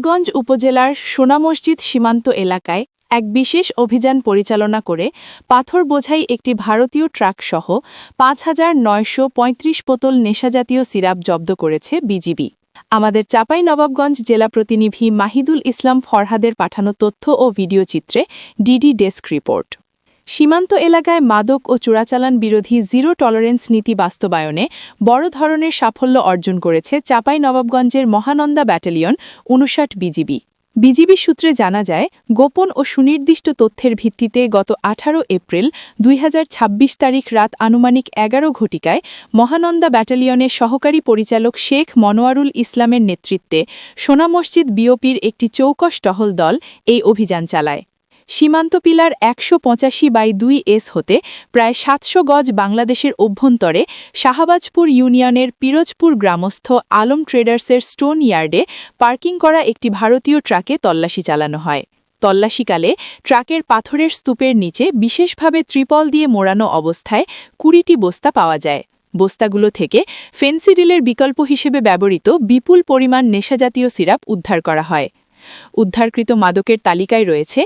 নবাবগঞ্জ উপজেলার সোনা মসজিদ সীমান্ত এলাকায় এক বিশেষ অভিযান পরিচালনা করে পাথর বোঝাই একটি ভারতীয় ট্রাকসহ ৫,৯৩৫ বোতল নেশাজাতীয় সিরাপ জব্দ করেছে বিজিবি। আমাদের চাঁপাইনবাবগঞ্জ জেলা প্রতিনিধি মাহিদুল ইসলাম ফরহাদের পাঠানো তথ্য ও ভিডিওচিত্রে ডিডি ডেস্ক রিপোর্ট। সীমান্ত এলাকায় মাদক ও চোরাচালান বিরোধী জিরো টলারেন্স নীতি বাস্তবায়নে বড় ধরনের সাফল্য অর্জন করেছে চাঁপাইনবাবগঞ্জের মহানন্দা ব্যাটালিয়ন ৫৯ বিজিবি। বিজিবি সূত্রে জানা যায়, গোপন ও সুনির্দিষ্ট তথ্যের ভিত্তিতে গত ১৮ এপ্রিল ২০২৬ তারিখ রাত আনুমানিক ১১ ঘটিকায় মহানন্দা ব্যাটালিয়নের সহকারী পরিচালক শেখ মনোয়ারুল ইসলামের নেতৃত্বে সোনা মসজিদ বিওপির একটি চৌকস টহল দল এই অভিযান চালায়। সীমান্ত পিলার ১৮৫/২S হতে প্রায় ৭০০ গজ বাংলাদেশের অভ্যন্তরে শাহবাজপুর ইউনিয়নের পিরোজপুর গ্রামস্থ আলম ট্রেডার্সের স্টোন ইয়ার্ডে পার্কিং করা একটি ভারতীয় ট্রাকে তল্লাশি চালানো হয়। তল্লাশিকালে ট্রাকের পাথরের স্তূপের নিচে বিশেষভাবে ত্রিপল দিয়ে মোড়ানো অবস্থায় ২০টি বস্তা পাওয়া যায়। বস্তাগুলো থেকে ফেন্সিডিলের বিকল্প হিসেবে ব্যবহৃত বিপুল পরিমাণ নেশাজাতীয় সিরাপ উদ্ধার করা হয়। উদ্ধারকৃত মাদকের তালিকায় রয়েছে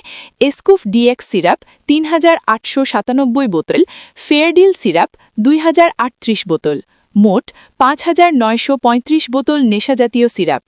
এসকুফ ডিএক্স সিরাপ ৩,৮৯৭ বোতল, ফেয়ারডিল সিরাপ ২,০৩৮ বোতল, মোট ৫,৯৩৫ বোতল নেশাজাতীয় সিরাপ।